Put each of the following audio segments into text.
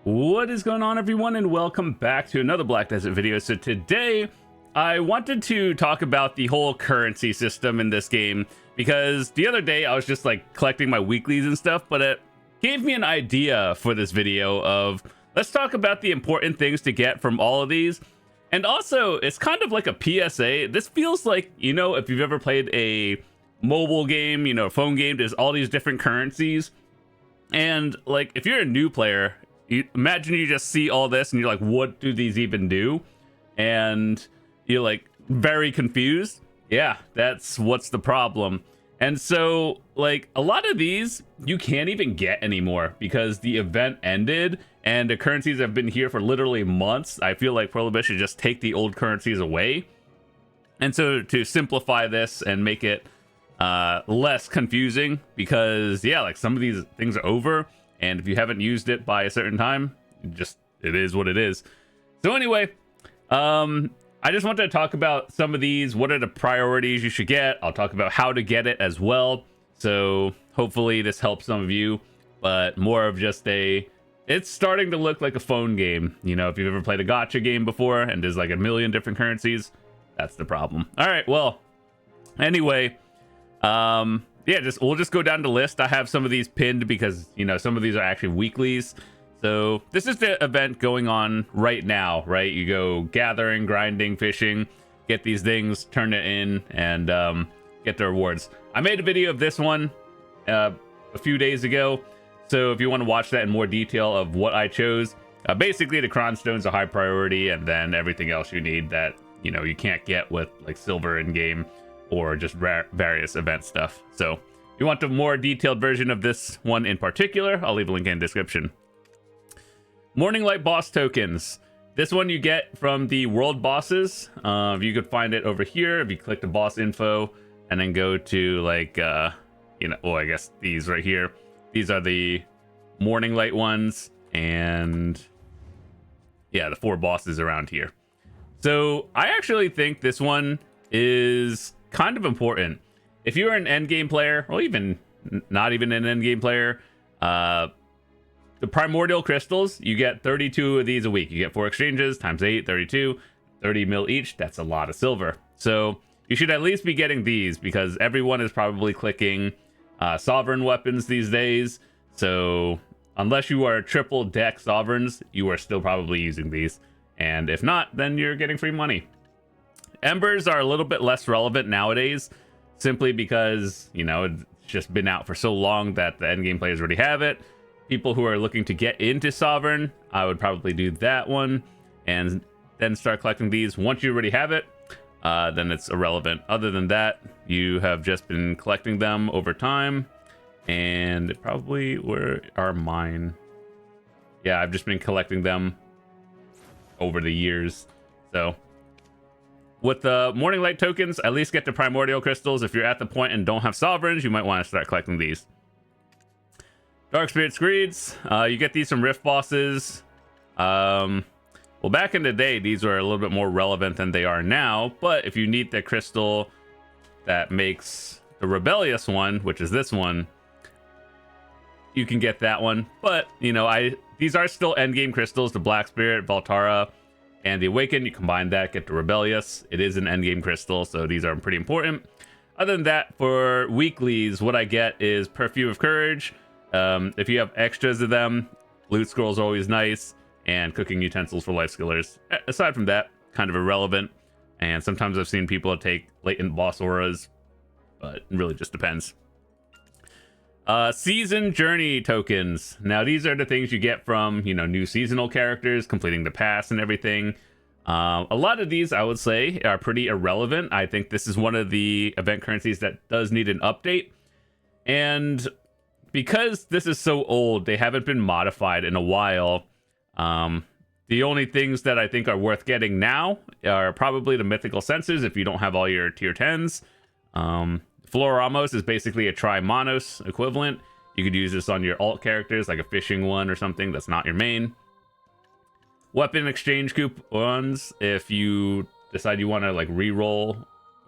What is going on, everyone, and welcome back to another Black Desert video. So today I wanted to talk about the whole currency system in this game, because the other day I was just like collecting my weeklies and stuff, but it gave me an idea for this video of let's talk about the important things to get from all of these. And also, it's kind of like a PSA. This feels like, you know, if you've ever played a mobile game, you know, phone game, there's all these different currencies. And like, if you're a new player, you imagine you just see all this and you're like, what do these even do? And you're like very confused. Yeah, that's what's the problem. And so like a lot of these you can't even get anymore because the event ended and the currencies have been here for literally months. I feel like Prohibition should just take the old currencies away. And so to simplify this and make it less confusing, because yeah, like some of these things are over, and if you haven't used it by a certain time, it is what it is. So anyway, I just wanted to talk about some of these. What are the priorities you should get? I'll talk about how to get it as well. So hopefully this helps some of you, but more of just it's starting to look like a phone game. You know, if you've ever played a gacha game before and there's like a million different currencies, that's the problem. All right, well, anyway, yeah, we'll just go down the list. I have some of these pinned because, you know, some of these are actually weeklies. So this is the event going on right now, right? You go gathering, grinding, fishing, get these things, turn it in, and get the rewards. I made a video of this one a few days ago. So if you want to watch that in more detail of what I chose, basically the Cron Stone's a high priority, and then everything else you need that, you know, you can't get with like silver in game or just various event stuff. So if you want a more detailed version of this one in particular, I'll leave a link in the description. Morning Light boss tokens. This one you get from the world bosses. You could find it over here if you click the boss info and then go to like, you know, well, I guess these right here. These are the Morning Light ones, and yeah, the 4 bosses around here. So I actually think this one is kind of important. If you're an endgame player, or even not even an endgame player, the primordial crystals, you get 32 of these a week. You get 4 exchanges times 8, 32, 30 mil each. That's a lot of silver. So you should at least be getting these, because everyone is probably clicking sovereign weapons these days. So unless you are triple deck sovereigns, you are still probably using these. And if not, then you're getting free money. Embers are a little bit less relevant nowadays, simply because, you know, it's just been out for so long that the endgame players already have it. People who are looking to get into Sovereign, I would probably do that one and then start collecting these. Once you already have it, then it's irrelevant. Other than that, you have just been collecting them over time, and probably where are mine? Yeah, I've just been collecting them over the years. So with the Morning Light tokens, at least get the primordial crystals. If you're at the point and don't have sovereigns, you might want to start collecting these. Dark Spirit Screeds, you get these from Rift bosses. Well, back in the day, these were a little bit more relevant than they are now, but if you need the crystal that makes the Rebellious one, which is this one, you can get that one. But, you know, these are still endgame crystals, the Black Spirit, Valtara, and the Awaken. You combine that, get the Rebellious. It is an endgame crystal, so these are pretty important. Other than that, for weeklies, what I get is Perfume of Courage. If you have extras of them, loot scrolls are always nice, and cooking utensils for life skillers. Aside from that, kind of irrelevant. And sometimes I've seen people take latent boss auras, but it really just depends. Season Journey tokens. Now these are the things you get from, you know, new seasonal characters, completing the pass and everything. A lot of these, I would say, are pretty irrelevant. I think this is one of the event currencies that does need an update. And because this is so old, they haven't been modified in a while. The only things that I think are worth getting now are probably the mythical sensors if you don't have all your tier 10s. Floramos is basically a Tri-Monos equivalent. You could use this on your alt characters, like a fishing one or something that's not your main. Weapon exchange coupons, if you decide you want to like re-roll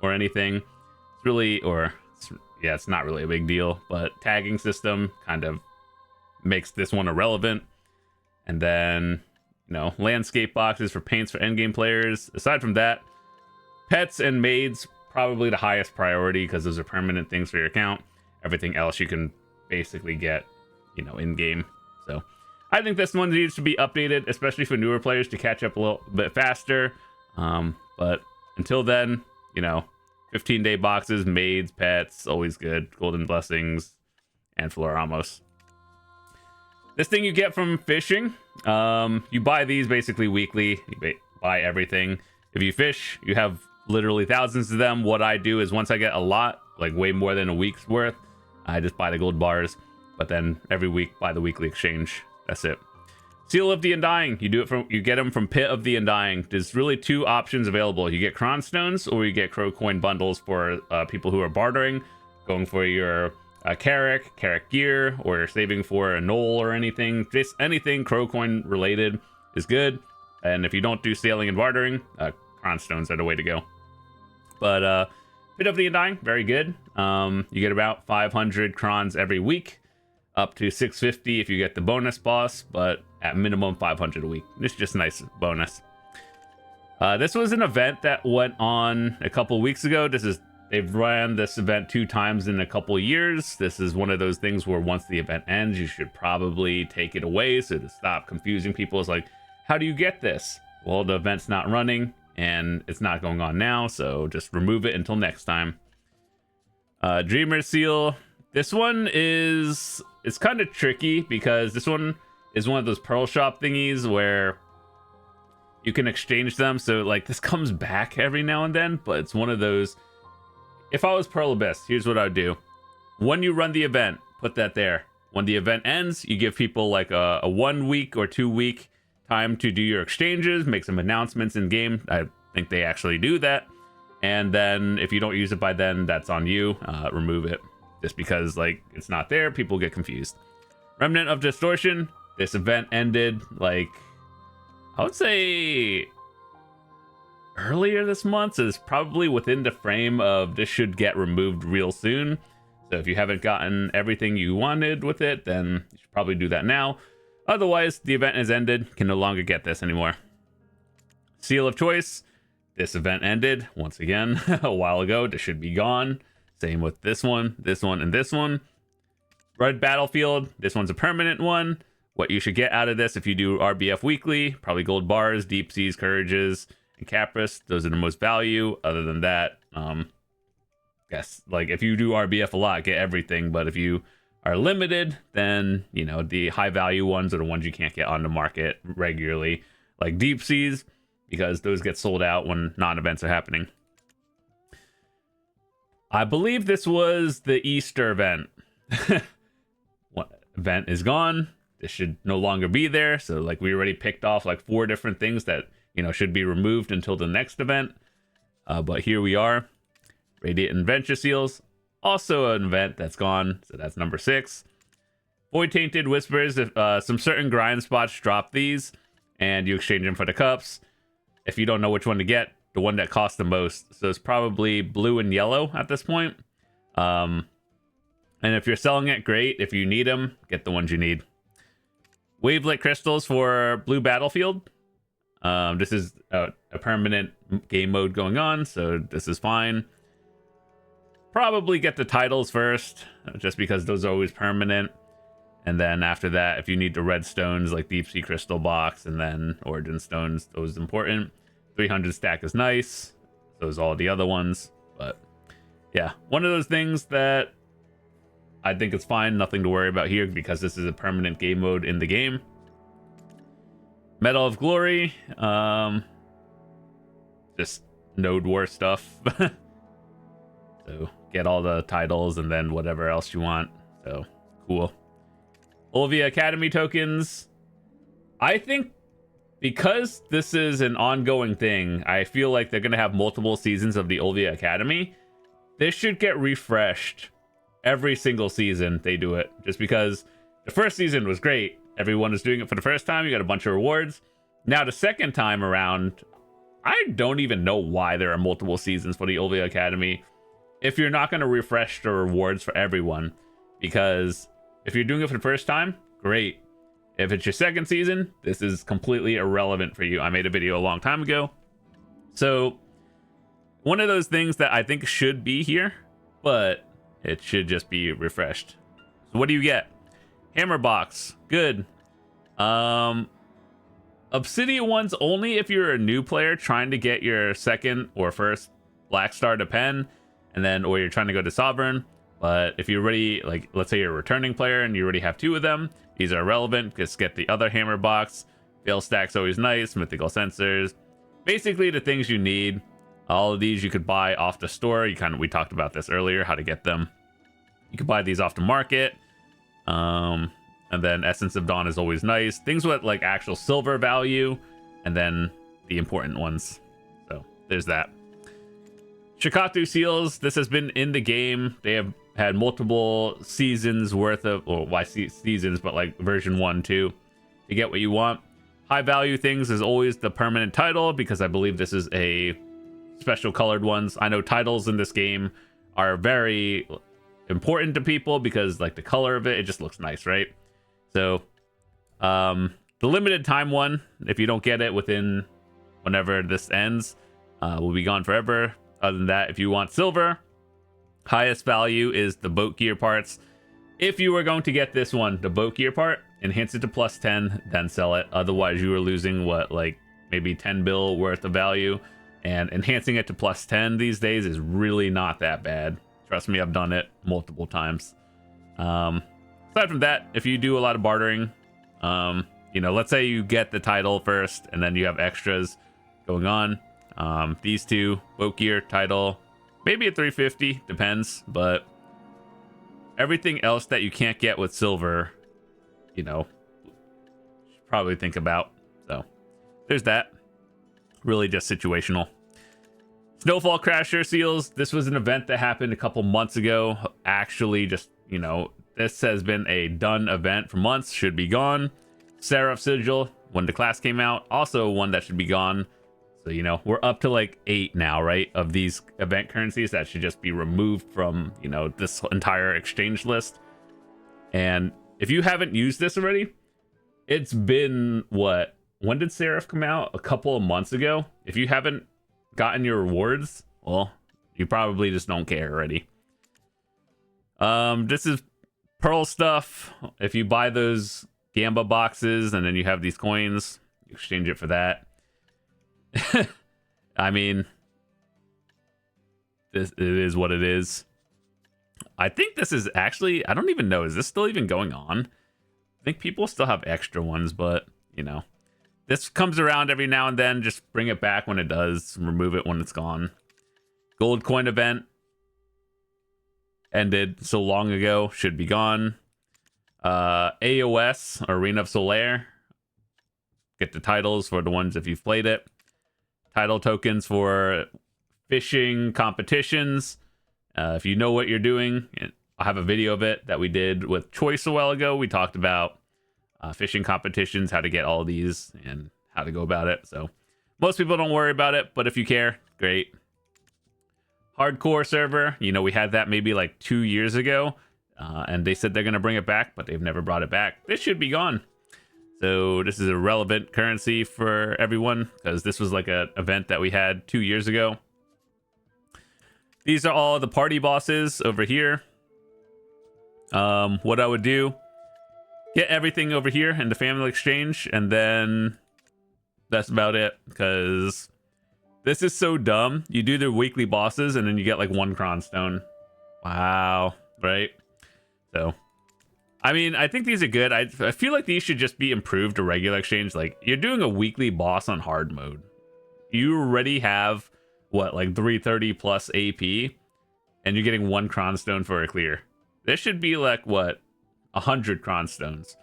or anything. It's really, yeah, it's not really a big deal, but tagging system kind of makes this one irrelevant. And then, landscape boxes for paints for endgame players. Aside from that, pets and maids, probably the highest priority because those are permanent things for your account. Everything else you can basically get, in-game. So I think this one needs to be updated, especially for newer players to catch up a little bit faster. But until then, 15-day boxes, maids, pets, always good. Golden blessings, and Floramos. This thing you get from fishing. You buy these basically weekly. You buy everything. If you fish, you have literally thousands of them. What I do is once I get a lot, like way more than a week's worth, I just buy the gold bars. But then every week, buy the weekly exchange. That's it. Seal of the Undying. You get them from Pit of the Undying. There's really two options available. You get Cron Stones or you get Crow Coin bundles for people who are bartering, going for your Carrick gear, or you're saving for a Knoll or anything. Just anything Crow Coin related is good. And if you don't do sailing and bartering, Cron Stones are the way to go. But Pit of the Undying, very good. You get about 500 crons every week, up to 650 if you get the bonus boss, but at minimum 500 a week. It's just a nice bonus. This was an event that went on a couple weeks ago. They've ran this event 2 times in a couple years. This is one of those things where once the event ends, you should probably take it away. So to stop confusing people, it's like, how do you get this? Well, the event's not running and it's not going on now, so just remove it until next time. Dreamer Seal. This one it's kind of tricky because this one is one of those pearl shop thingies where you can exchange them. So like this comes back every now and then, but it's one of those. If I was Pearl Abyss, here's what I would do. When you run the event, put that there. When the event ends, you give people like a 1 week or 2 week time to do your exchanges, make some announcements in game. I think they actually do that. And then if you don't use it by then, that's on you. Remove it. Just because like it's not there, people get confused. Remnant of Distortion. This event ended like, I would say earlier this month, so it's probably within the frame of this should get removed real soon. So if you haven't gotten everything you wanted with it, then you should probably do that now. Otherwise, the event has ended. Can no longer get this anymore. Seal of Choice. This event ended once again a while ago. This should be gone. Same with this one, and this one. Red Battlefield. This one's a permanent one. What you should get out of this if you do RBF weekly, probably gold bars, deep seas, courages, and Capris. Those are the most value. Other than that, yes, like if you do RBF a lot, get everything. But if you are limited, then the high value ones are the ones you can't get on the market regularly, like deep seas, because those get sold out when non-events are happening. I believe this was the Easter event. What event is gone? This should no longer be there. So like we already picked off like 4 different things that should be removed until the next event. But here we are. Radiant Adventure Seals, also an event that's gone. So that's number 6. Void Tainted Whispers. If some certain grind spots drop these, and you exchange them for the cups. If you don't know which one to get, the one that costs the most. So it's probably blue and yellow at this point. And if you're selling it, great. If you need them, get the ones you need. Wavelet Crystals for Blue Battlefield. This is a permanent game mode going on, so this is fine. Probably get the titles first, just because those are always permanent. And then after that, if you need the red stones, like Deep Sea Crystal Box, and then Origin Stones, those are important. 300 stack is nice. Those are all the other ones. But yeah, one of those things that I think it's fine. Nothing to worry about here because this is a permanent game mode in the game. Medal of Glory. Just Node War stuff. So get all the titles and then whatever else you want. So cool. Olvia Academy tokens. I think because this is an ongoing thing, I feel like they're going to have multiple seasons of the Olvia Academy. This should get refreshed every single season they do it. Just because the first season was great. Everyone was doing it for the first time. You got a bunch of rewards. Now the second time around, I don't even know why there are multiple seasons for the Olvia Academy if you're not going to refresh the rewards for everyone. Because if you're doing it for the first time, great. If it's your second season, this is completely irrelevant for you. I made a video a long time ago. So one of those things that I think should be here, but it should just be refreshed. So what do you get? Hammer box, good. Obsidian ones only if you're a new player trying to get your second or first black star to pen, and then or you're trying to go to sovereign. But if you're already, like, let's say you're a returning player and you already have 2 of them, these are relevant. Just get the other hammer box. Fail stack's always nice. Mythical sensors, basically the things you need. All of these you could buy off the store. We talked about this earlier, how to get them. You could buy these off the market. And then Essence of Dawn is always nice. Things with like actual silver value, and then the important ones. So there's that. Shakatu seals. This has been in the game. They have had multiple seasons worth of, or why seasons, but like version 1, 2 to get what you want. High value things is always the permanent title, because I believe this is a special colored ones. I know titles in this game are very important to people because like the color of it just looks nice, right? So the limited time one, if you don't get it within whenever this ends, will be gone forever. Other than that, if you want silver, highest value is the boat gear parts. If you were going to get this one, the boat gear part, enhance it to +10, then sell it. Otherwise you are losing what, like maybe 10 bill worth of value, and enhancing it to +10 these days is really not that bad. Trust me, I've done it multiple times. Aside from that, if you do a lot of bartering, you know, let's say you get the title first and then you have extras going on. These two, boat gear, title, maybe a 350, depends, but everything else that you can't get with silver, you know, should probably think about. So there's that. Really just situational. Snowfall Crasher seals. This was an event that happened a couple months ago. Actually, just, you know, this has been a done event for months. Should be gone. Seraph Sigil, when the class came out, also one that should be gone. So, you know, we're up to like 8 now, right, of these event currencies that should just be removed from, you know, this entire exchange list. And if you haven't used this already, it's been, what, when did Seraph come out? A couple of months ago. If you haven't gotten your rewards, well, you probably just don't care already. This is pearl stuff. If you buy those Gamba boxes and then you have these coins, you exchange it for that. I mean, it is what it is. I think this is actually, I don't even know, is this still even going on? I think people still have extra ones, but, you know, this comes around every now and then. Just bring it back when it does, remove it when it's gone. Gold coin event ended so long ago, should be gone. AOS, Arena of Solaire, get the titles for the ones if you've played it. Title tokens for fishing competitions. If you know what you're doing, I have a video of it that we did with Choice a while ago. We talked about fishing competitions, how to get all these, and how to go about it. So most people don't worry about it, but if you care, great. Hardcore server, you know, we had that maybe like 2 years ago, and they said they're going to bring it back, but they've never brought it back. This should be gone. So this is a relevant currency for everyone, because this was like an event that we had 2 years ago. These are all the party bosses over here. What I would do, get everything over here in the family exchange, and then that's about it, because this is so dumb. You do the weekly bosses and then you get like 1 cronstone. Wow, right? So I mean, I think these are good. I feel like these should just be improved to regular exchange. Like, you're doing a weekly boss on hard mode, you already have what, like 330 plus AP, and you're getting 1 cronstone for a clear. This should be like, what, 100 cronstones.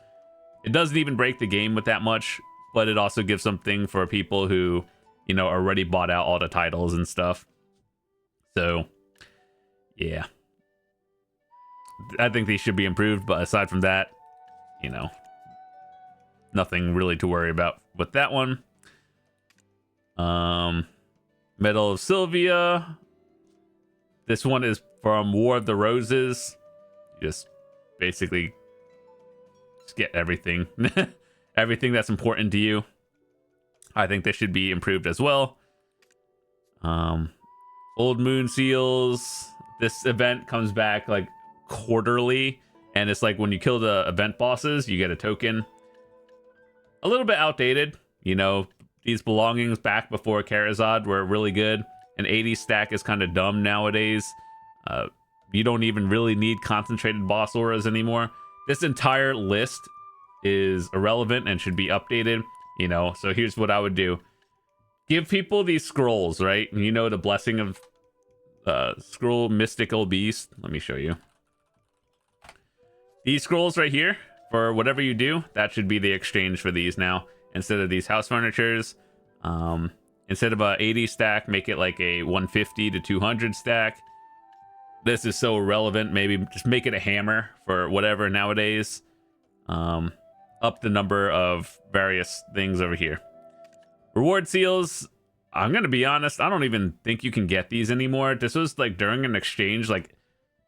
It doesn't even break the game with that much, but it also gives something for people who, you know, already bought out all the titles and stuff. So yeah, I think these should be improved, but aside from that, you know, nothing really to worry about with that one. Medal of Sylvia. This one is from War of the Roses. Just basically just get everything. everything that's important to you. I think they should be improved as well. Old Moon Seals. This event comes back like quarterly, and it's like when you kill the event bosses, you get a token. A little bit outdated, you know. These belongings back before Karazad were really good. An 80 stack is kind of dumb nowadays. You don't even really need concentrated boss auras anymore. This entire list is irrelevant and should be updated, you know. So here's what I would do. Give people these scrolls, right? You know, the blessing of scroll mystical beast. Let me show you. These scrolls right here, for whatever you do, that should be the exchange for these now. Instead of these house furnitures, instead of a 80 stack, make it like a 150 to 200 stack. This is so irrelevant. Maybe just make it a hammer for whatever nowadays. Up the number of various things over here. Reward seals, I'm gonna be honest, I don't even think you can get these anymore. This was like during an exchange. Like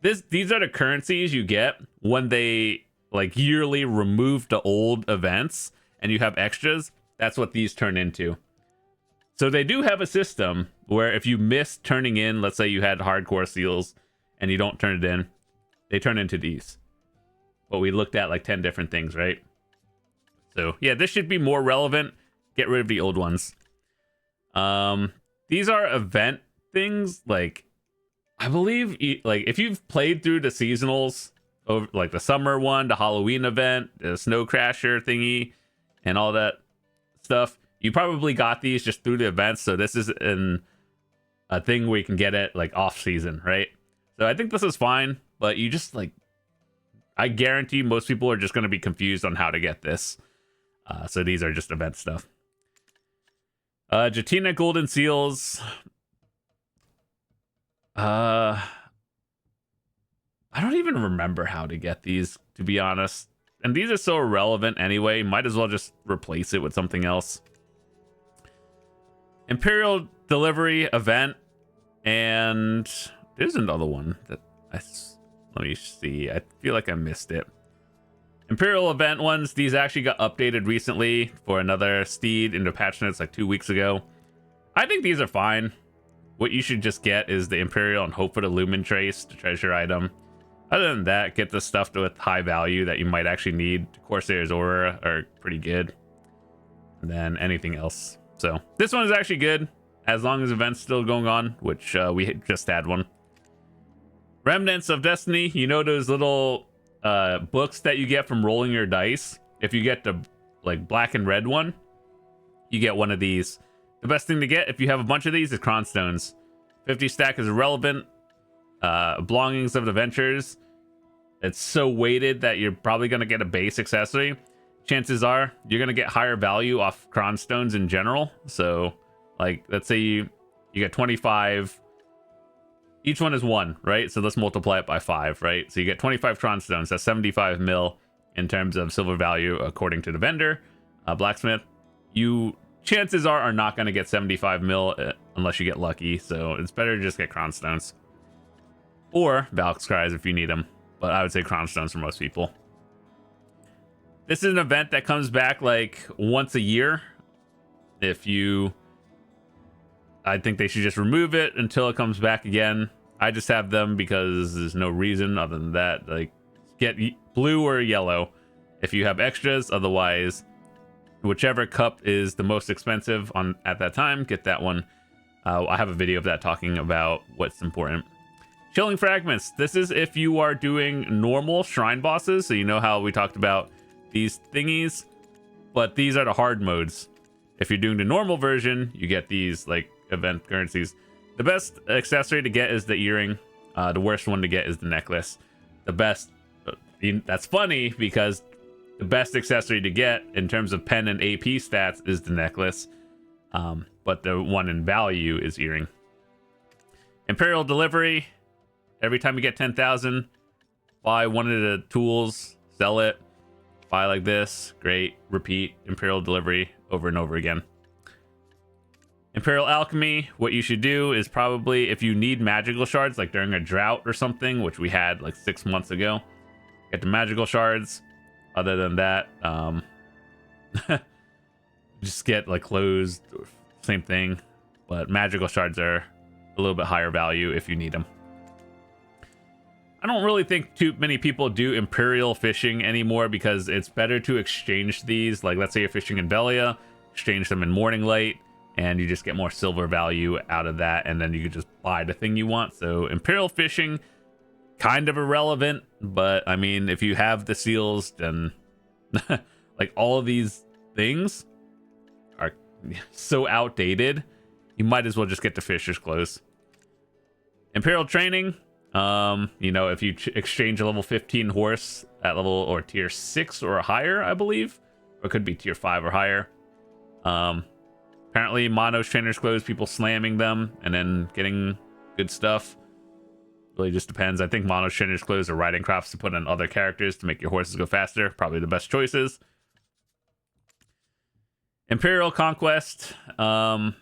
these are the currencies you get when they like yearly remove the old events and you have extras. That's what these turn into. So they do have a system where if you miss turning in, let's say you had hardcore seals and you don't turn it in, they turn into these. But we looked at like 10 different things, right? So yeah, this should be more relevant. Get rid of the old ones. These are event things. Like, I believe, like if you've played through the seasonals, over like the summer one, the Halloween event, the Snow Crasher thingy, and all that stuff, you probably got these just through the events. So this is a thing where you can get it like off season, right? So I think this is fine, but you just like, I guarantee most people are just going to be confused on how to get this. So these are just event stuff. Jatina Golden Seals. I don't even remember how to get these, to be honest. And these are so irrelevant anyway. Might as well just replace it with something else. Imperial Delivery Event. And there's another one that let me see. I feel like I missed it. Imperial event ones. These actually got updated recently for another steed into patch notes like 2 weeks ago. I think these are fine. What you should just get is the Imperial and hope for the Lumen Trace, the treasure item. Other than that, get the stuff with high value that you might actually need. Corsair's Aura are pretty good. And then anything else. So this one is actually good as long as events still going on, which we just had one. Remnants of Destiny. You know those little books that you get from rolling your dice? If you get the like black and red one, you get one of these. The best thing to get if you have a bunch of these is Cronstones. 50 stack is irrelevant. Belongings of the Ventures. It's so weighted that you're probably going to get a base accessory. Chances are you're going to get higher value off Cronstones in general. So like, let's say you get 25. Each one is 1, right? So let's multiply it by 5, right? So you get 25 Cronstones. That's 75 mil in terms of silver value, according to the vendor. Blacksmith, you chances are not going to get 75 mil unless you get lucky. So it's better to just get Cronstones. Or Valk's Cries if you need them. But I would say Cronstones for most people. This is an event that comes back like once a year. I think they should just remove it until it comes back again. I just have them because there's no reason other than that. Like, get blue or yellow if you have extras. Otherwise, whichever cup is the most expensive at that time, get that one. I have a video of that talking about what's important. Chilling Fragments. This is if you are doing normal shrine bosses. So you know how we talked about these thingies, but these are the hard modes. If you're doing the normal version, you get these like event currencies. The best accessory to get is the earring. The worst one to get is the necklace. The best, that's funny because the best accessory to get in terms of pen and AP stats is the necklace. But the one in value is earring. Imperial Delivery. Every time you get 10,000, buy one of the tools, sell it, buy like this. Great. Repeat Imperial Delivery over and over again. Imperial Alchemy, what you should do is probably, if you need magical shards, like during a drought or something, which we had like 6 months ago, get the magical shards. Other than that, Just get like closed, same thing, but magical shards are a little bit higher value if you need them. I don't really think too many people do Imperial fishing anymore because it's better to exchange these. Like, let's say you're fishing in Belia, exchange them in Morning Light, and you just get more silver value out of that, and then you can just buy the thing you want. So Imperial fishing, kind of irrelevant, but I mean, if you have the seals, then like all of these things are so outdated, you might as well just get the fisher's clothes. Imperial training. You know, if you exchange a level 15 horse at level or tier 6 or higher, I believe, or it could be tier 5 or higher. Apparently Mono's trainer's clothes, people slamming them and then getting good stuff. Really just depends. I think Mono's trainer's clothes are riding crafts to put on other characters to make your horses go faster. Probably the best choices. Imperial Conquest. I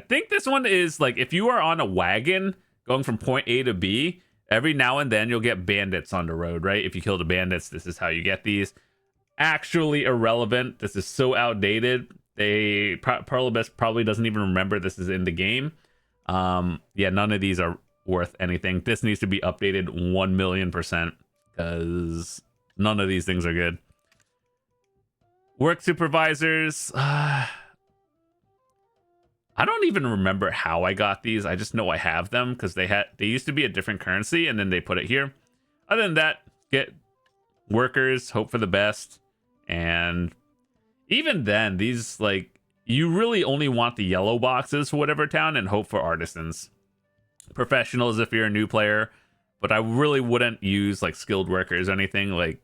think this one is like, if you are on a wagon going from point A to B, every now and then you'll get bandits on the road, right? If you kill the bandits, this is how you get these. Actually irrelevant. This is so outdated. Parlibus probably doesn't even remember this is in the game. Yeah, none of these are worth anything. This needs to be updated 1,000,000% because none of these things are good. Work supervisors. I don't even remember how I got these. I just know I have them because they used to be a different currency and then they put it here. Other than that, get workers, hope for the best. And even then, these, like, you really only want the yellow boxes for whatever town and hope for artisans. Professionals if you're a new player, but I really wouldn't use like skilled workers or anything. Like,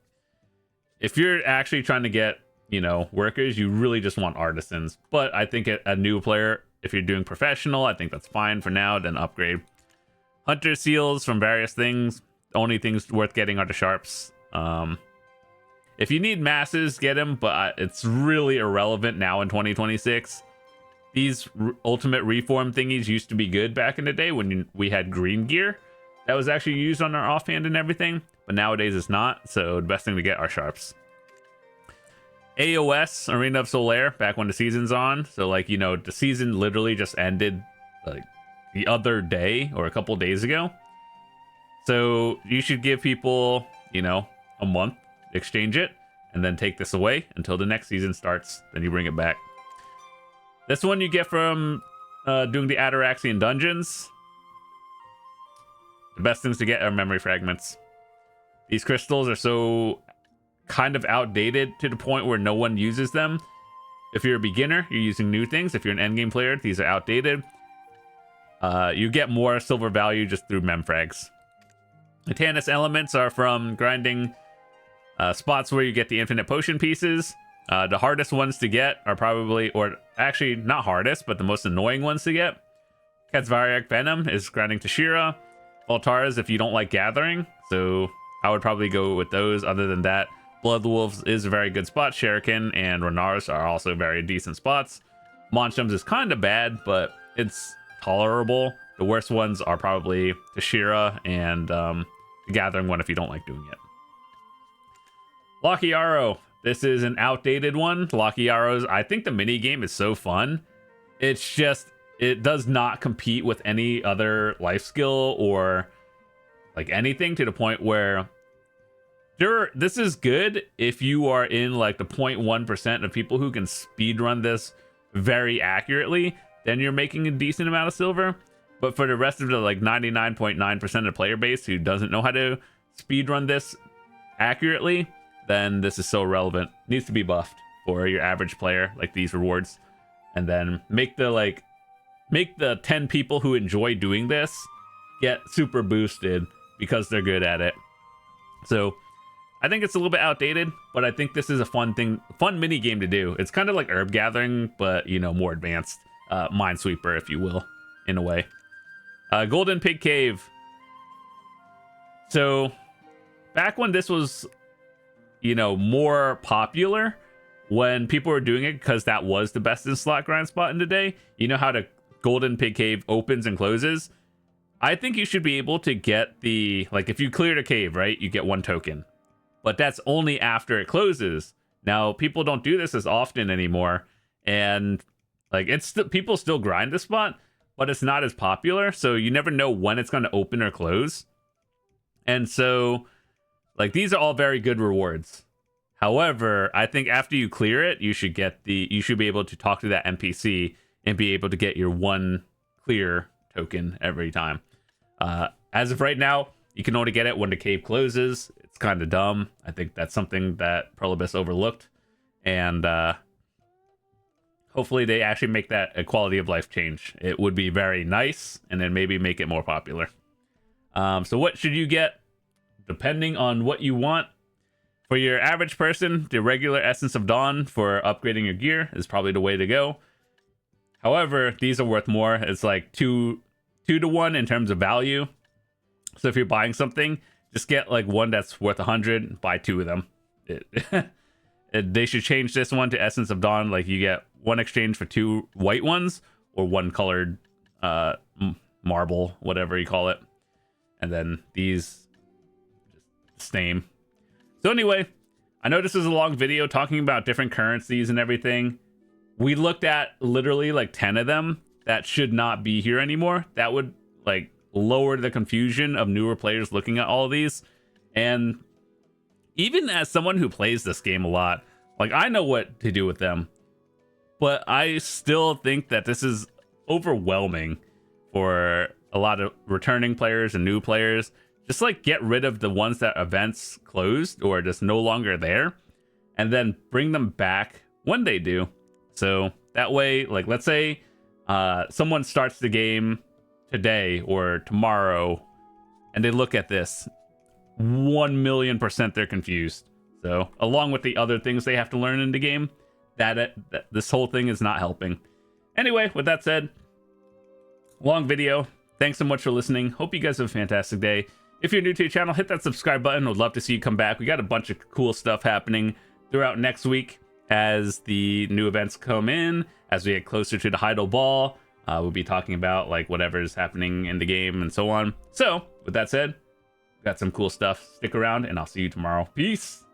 if you're actually trying to get, you know, workers, you really just want artisans. But I think a new player, if you're doing professional, I think that's fine for now, then upgrade. Hunter seals from various things. The only things worth getting are the sharps. If you need masses, get them, but it's really irrelevant now in 2026. These ultimate reform thingies used to be good back in the day when we had green gear. That was actually used on our offhand and everything, but nowadays it's not, so the best thing to get are sharps. AOS, Arena of Solaire, back when the season's on. So, like, you know, the season literally just ended like the other day or a couple days ago. So you should give people, you know, a month, exchange it, and then take this away until the next season starts. Then you bring it back. This one you get from doing the Ataraxian dungeons. The best things to get are memory fragments. These crystals are so kind of outdated to the point where no one uses them. If you're a beginner, you're using new things. If you're an endgame player, these are outdated. You get more silver value just through memfrags. The Tannis elements are from grinding spots where you get the infinite potion pieces. The hardest ones to get are probably, or actually not hardest, but the most annoying ones to get. Katzvariak Venom is grinding Tashira. Voltars if you don't like gathering. So I would probably go with those. Other than that, Blood Wolves is a very good spot. Shuriken and Renars are also very decent spots. Monstrums is kind of bad, but it's tolerable. The worst ones are probably Tashira and the Gathering one if you don't like doing it. Lakiaro. This is an outdated one. Lakiaro's, I think the mini game is so fun. It's just, it does not compete with any other life skill or like anything to the point where this is good if you are in like the 0.1% of people who can speedrun this very accurately, then you're making a decent amount of silver. But for the rest of the like 99.9% of the player base who doesn't know how to speedrun this accurately, then this is so relevant. Needs to be buffed for your average player, like these rewards. And then make the 10 people who enjoy doing this get super boosted because they're good at it. So I think it's a little bit outdated, but I think this is a fun mini game to do. It's kind of like herb gathering, but you know, more advanced. Minesweeper, if you will, in a way. Golden Pig Cave. So back when this was, you know, more popular, when people were doing it because that was the best in slot grind spot in the day, you know how the Golden Pig Cave opens and closes? I think you should be able to get the, like, if you cleared a cave, right, you get 1 token. But that's only after it closes. Now, people don't do this as often anymore, and like people still grind this spot, but it's not as popular, so you never know when it's going to open or close. And so, like, these are all very good rewards. However, I think after you clear it, you should be able to talk to that NPC and be able to get your 1 clear token every time. As of right now, you can only get it when the cave closes. It's kind of dumb. I think that's something that Perlibus overlooked, and hopefully they actually make that a quality of life change. It would be very nice, and then maybe make it more popular. So what should you get? Depending on what you want. For your average person, the regular Essence of Dawn for upgrading your gear is probably the way to go. However, these are worth more. It's like 2 to 1 in terms of value. So if you're buying something, just get like one that's worth 100, buy 2 of them. They should change this one to Essence of Dawn. Like, you get 1 exchange for 2 white ones, or 1 colored marble, whatever you call it. And then these, just same. So anyway, I know this is a long video talking about different currencies and everything. We looked at literally like 10 of them that should not be here anymore. That would like lower the confusion of newer players looking at all of these. And even as someone who plays this game a lot, like, I know what to do with them. But I still think that this is overwhelming for a lot of returning players and new players. Just like get rid of the ones that events closed or just no longer there, and then bring them back when they do. So that way, like, let's say someone starts the game today or tomorrow and they look at this, 1,000,000% they're confused. So along with the other things they have to learn in the game, that this whole thing is not helping. Anyway, with that said, long video. Thanks so much for listening. Hope you guys have a fantastic day. If you're new to the channel, hit that subscribe button. Would love to see you come back. We got a bunch of cool stuff happening throughout next week as the new events come in, as we get closer to the Heidel Ball. We'll be talking about like whatever's happening in the game and so on. So with that said, got some cool stuff. Stick around and I'll see you tomorrow. Peace.